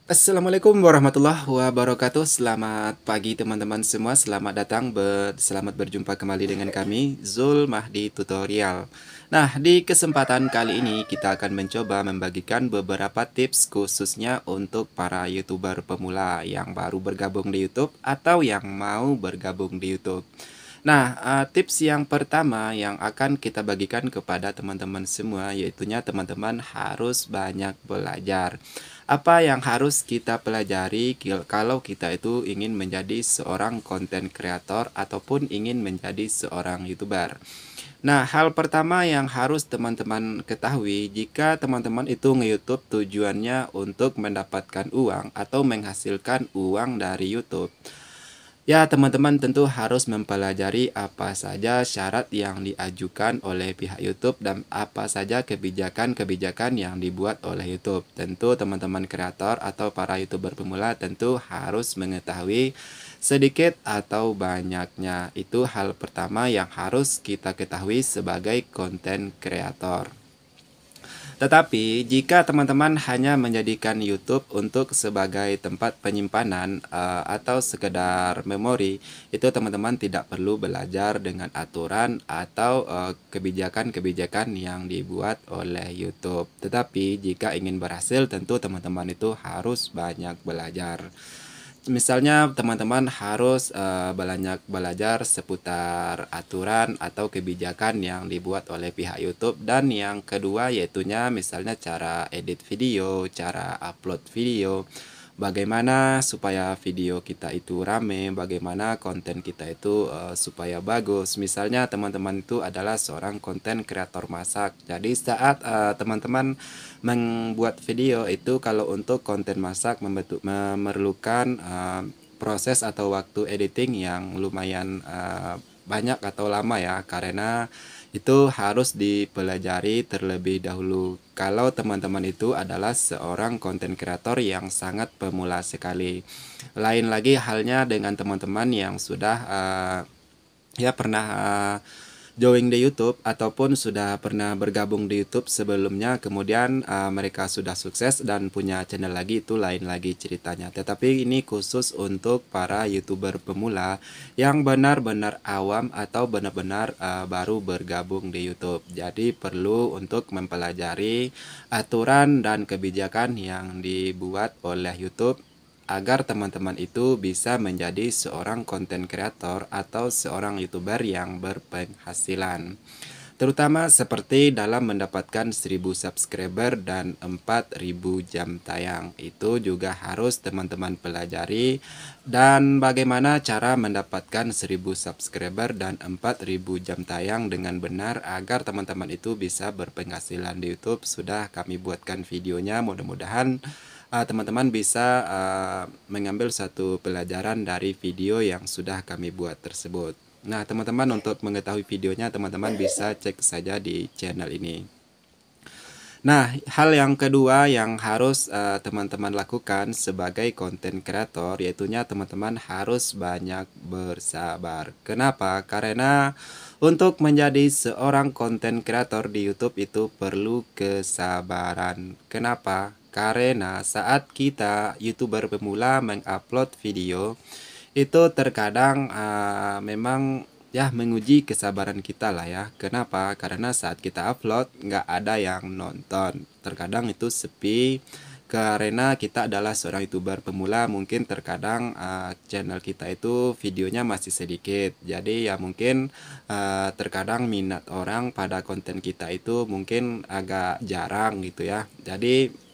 Assalamualaikum warahmatullahi wabarakatuh. Selamat pagi teman-teman semua. Selamat berjumpa kembali dengan kami, Zul Mahdi Tutorial. Nah, di kesempatan kali ini kita akan mencoba membagikan beberapa tips khususnya untuk para YouTuber pemula yang baru bergabung di YouTube atau yang mau bergabung di YouTube. Nah, tips yang pertama yang akan kita bagikan kepada teman-teman semua, yaitunya teman-teman harus banyak belajar. Apa yang harus kita pelajari kalau kita itu ingin menjadi seorang konten kreator ataupun ingin menjadi seorang YouTuber? Nah, hal pertama yang harus teman-teman ketahui, jika teman-teman itu nge-YouTube tujuannya untuk mendapatkan uang atau menghasilkan uang dari YouTube. Ya, teman-teman tentu harus mempelajari apa saja syarat yang diajukan oleh pihak YouTube dan apa saja kebijakan-kebijakan yang dibuat oleh YouTube. Tentu teman-teman kreator atau para YouTuber pemula tentu harus mengetahui sedikit atau banyaknya. Itu hal pertama yang harus kita ketahui sebagai konten kreator. Tetapi jika teman-teman hanya menjadikan YouTube untuk sebagai tempat penyimpanan atau sekedar memori, itu teman-teman tidak perlu belajar dengan aturan atau kebijakan-kebijakan yang dibuat oleh YouTube. Tetapi jika ingin berhasil, tentu teman-teman itu harus banyak belajar. Misalnya teman-teman harus banyak belajar seputar aturan atau kebijakan yang dibuat oleh pihak YouTube, dan yang kedua yaitunya misalnya cara edit video, cara upload video, bagaimana supaya video kita itu rame, bagaimana konten kita itu supaya bagus. Misalnya teman-teman itu adalah seorang konten kreator masak. Jadi saat teman-teman membuat video itu, kalau untuk konten masak memerlukan proses atau waktu editing yang lumayan banyak atau lama ya, karena itu harus dipelajari terlebih dahulu kalau teman-teman itu adalah seorang konten kreator yang sangat pemula sekali. Lain lagi halnya dengan teman-teman yang sudah ya pernah join di YouTube ataupun sudah pernah bergabung di YouTube sebelumnya, kemudian mereka sudah sukses dan punya channel lagi, itu lain lagi ceritanya. Tetapi ini khusus untuk para YouTuber pemula yang benar-benar awam atau benar-benar baru bergabung di YouTube. Jadi perlu untuk mempelajari aturan dan kebijakan yang dibuat oleh YouTube agar teman-teman itu bisa menjadi seorang konten kreator atau seorang YouTuber yang berpenghasilan. Terutama seperti dalam mendapatkan 1000 subscriber dan 4000 jam tayang. Itu juga harus teman-teman pelajari, dan bagaimana cara mendapatkan 1000 subscriber dan 4000 jam tayang dengan benar agar teman-teman itu bisa berpenghasilan di YouTube. Sudah kami buatkan videonya, mudah-mudahan teman-teman bisa mengambil satu pelajaran dari video yang sudah kami buat tersebut. Nah, teman-teman, untuk mengetahui videonya, teman-teman bisa cek saja di channel ini. Nah, hal yang kedua yang harus teman-teman lakukan sebagai konten kreator, yaitunya teman-teman harus banyak bersabar. Kenapa? Karena untuk menjadi seorang konten kreator di YouTube itu perlu kesabaran. Kenapa? Karena saat kita YouTuber pemula mengupload video, itu terkadang memang ya menguji kesabaran kita lah ya. Kenapa? Karena saat kita upload nggak ada yang nonton. Terkadang itu sepi karena kita adalah seorang YouTuber pemula. Mungkin terkadang channel kita itu videonya masih sedikit. Jadi ya mungkin terkadang minat orang pada konten kita itu mungkin agak jarang gitu ya. Jadi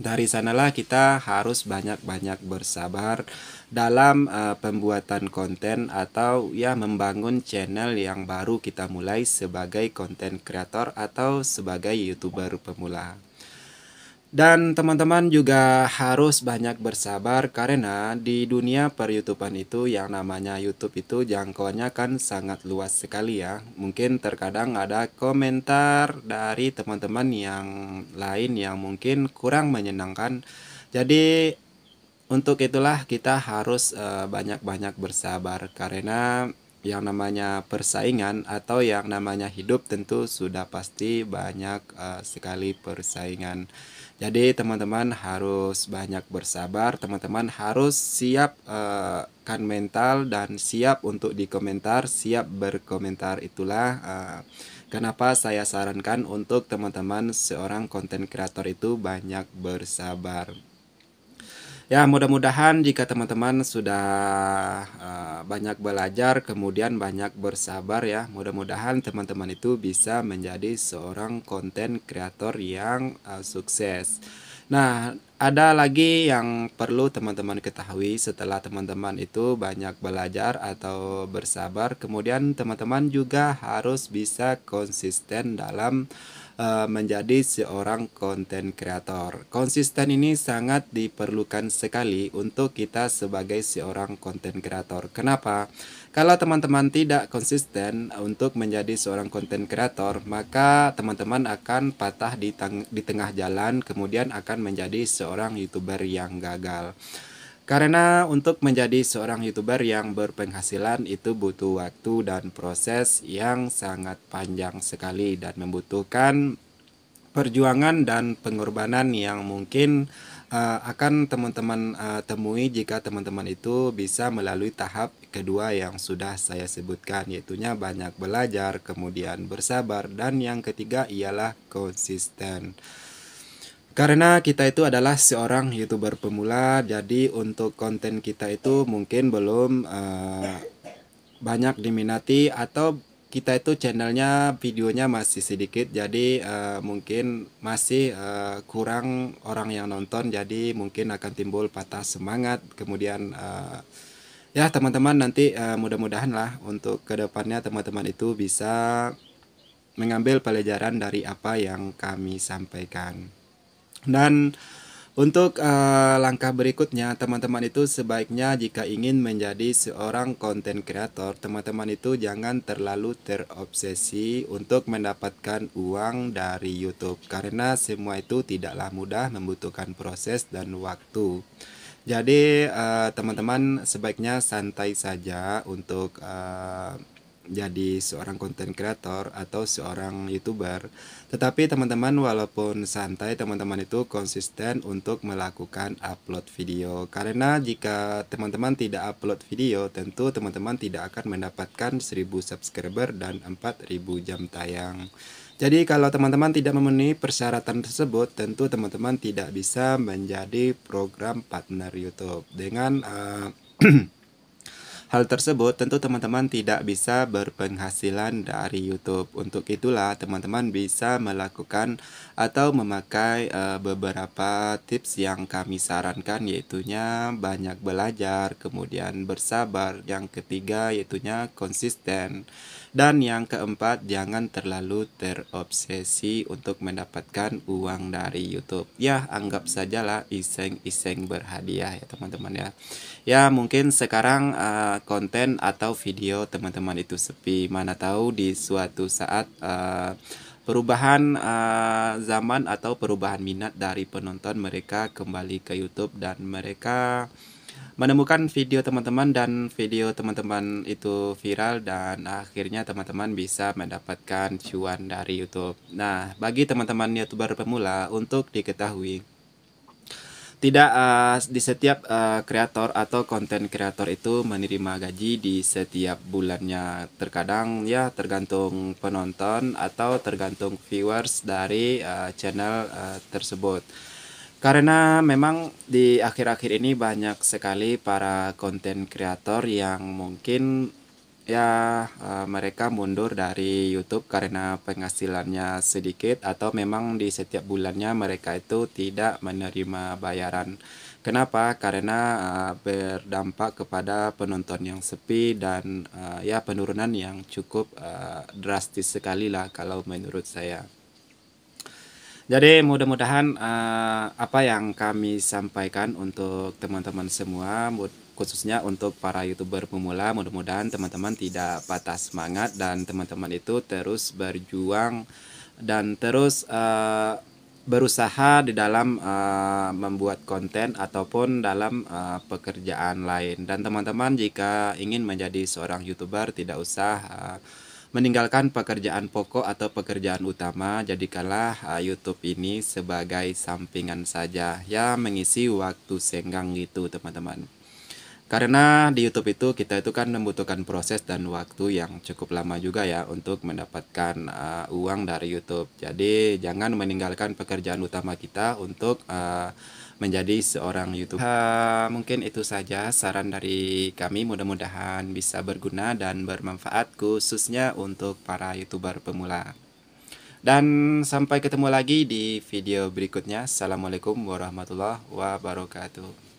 dari sanalah kita harus banyak-banyak bersabar dalam pembuatan konten atau ya membangun channel yang baru kita mulai sebagai konten kreator atau sebagai YouTuber pemula. Dan teman-teman juga harus banyak bersabar karena di dunia per-YouTubean itu yang namanya YouTube itu jangkauannya kan sangat luas sekali ya. Mungkin terkadang ada komentar dari teman-teman yang lain yang mungkin kurang menyenangkan. Jadi untuk itulah kita harus banyak-banyak bersabar karena yang namanya persaingan atau yang namanya hidup tentu sudah pasti banyak sekali persaingan. Jadi teman-teman harus banyak bersabar, teman-teman harus siap kan mental dan siap untuk dikomentar, siap berkomentar. Itulah kenapa saya sarankan untuk teman-teman seorang konten kreator itu banyak bersabar. Ya, mudah-mudahan jika teman-teman sudah banyak belajar, kemudian banyak bersabar ya, mudah-mudahan teman-teman itu bisa menjadi seorang konten kreator yang sukses. Nah, ada lagi yang perlu teman-teman ketahui setelah teman-teman itu banyak belajar atau bersabar, kemudian teman-teman juga harus bisa konsisten dalam menjadi seorang konten kreator. Konsisten ini sangat diperlukan sekali untuk kita sebagai seorang konten kreator. Kenapa? Kalau teman-teman tidak konsisten untuk menjadi seorang konten kreator, maka teman-teman akan patah di tengah jalan, kemudian akan menjadi seorang YouTuber yang gagal. Karena untuk menjadi seorang YouTuber yang berpenghasilan itu butuh waktu dan proses yang sangat panjang sekali dan membutuhkan perjuangan dan pengorbanan yang mungkin akan teman-teman temui jika teman-teman itu bisa melalui tahap kedua yang sudah saya sebutkan, yaitunya banyak belajar, kemudian bersabar, dan yang ketiga ialah konsisten. Karena kita itu adalah seorang YouTuber pemula, jadi untuk konten kita itu mungkin belum banyak diminati, atau kita itu channelnya videonya masih sedikit, jadi mungkin masih kurang orang yang nonton, jadi mungkin akan timbul patah semangat. Kemudian ya teman-teman nanti mudah-mudahan lah untuk kedepannya teman-teman itu bisa mengambil pelajaran dari apa yang kami sampaikan. Dan untuk langkah berikutnya, teman-teman itu sebaiknya jika ingin menjadi seorang konten kreator, teman-teman itu jangan terlalu terobsesi untuk mendapatkan uang dari YouTube, karena semua itu tidaklah mudah, membutuhkan proses dan waktu. Jadi teman-teman sebaiknya santai saja untuk jadi seorang konten kreator atau seorang YouTuber. Tetapi teman-teman walaupun santai, teman-teman itu konsisten untuk melakukan upload video. Karena jika teman-teman tidak upload video, tentu teman-teman tidak akan mendapatkan 1000 subscriber dan 4000 jam tayang. Jadi kalau teman-teman tidak memenuhi persyaratan tersebut, tentu teman-teman tidak bisa menjadi program partner YouTube. Dengan hal tersebut, tentu teman-teman tidak bisa berpenghasilan dari YouTube. Untuk itulah, teman-teman bisa melakukan atau memakai beberapa tips yang kami sarankan, yaitunya banyak belajar, kemudian bersabar, yang ketiga yaitunya konsisten, dan yang keempat jangan terlalu terobsesi untuk mendapatkan uang dari YouTube. Ya, anggap sajalah iseng-iseng berhadiah ya teman-teman ya. Ya, mungkin sekarang konten atau video teman-teman itu sepi. Mana tahu di suatu saat perubahan zaman atau perubahan minat dari penonton mereka kembali ke YouTube dan mereka menemukan video teman-teman dan video teman-teman itu viral dan akhirnya teman-teman bisa mendapatkan cuan dari YouTube. Nah, bagi teman-teman YouTuber pemula untuk diketahui, tidak di setiap kreator atau konten kreator itu menerima gaji di setiap bulannya. Terkadang ya tergantung penonton atau tergantung viewers dari channel tersebut. Karena memang di akhir-akhir ini banyak sekali para konten kreator yang mungkin ya mereka mundur dari YouTube karena penghasilannya sedikit, atau memang di setiap bulannya mereka itu tidak menerima bayaran. Kenapa? Karena berdampak kepada penonton yang sepi dan ya penurunan yang cukup drastis sekali lah kalau menurut saya. Jadi mudah-mudahan apa yang kami sampaikan untuk teman-teman semua, khususnya untuk para YouTuber pemula, mudah-mudahan teman-teman tidak patah semangat dan teman-teman itu terus berjuang dan terus berusaha di dalam membuat konten ataupun dalam pekerjaan lain. Dan teman-teman jika ingin menjadi seorang YouTuber tidak usah meninggalkan pekerjaan pokok atau pekerjaan utama, jadikanlah YouTube ini sebagai sampingan saja, ya mengisi waktu senggang gitu teman-teman. Karena di YouTube itu kita itu kan membutuhkan proses dan waktu yang cukup lama juga ya untuk mendapatkan uang dari YouTube. Jadi jangan meninggalkan pekerjaan utama kita untuk menjadi seorang YouTuber. Mungkin itu saja saran dari kami, mudah-mudahan bisa berguna dan bermanfaat khususnya untuk para YouTuber pemula. Dan sampai ketemu lagi di video berikutnya. Assalamualaikum warahmatullahi wabarakatuh.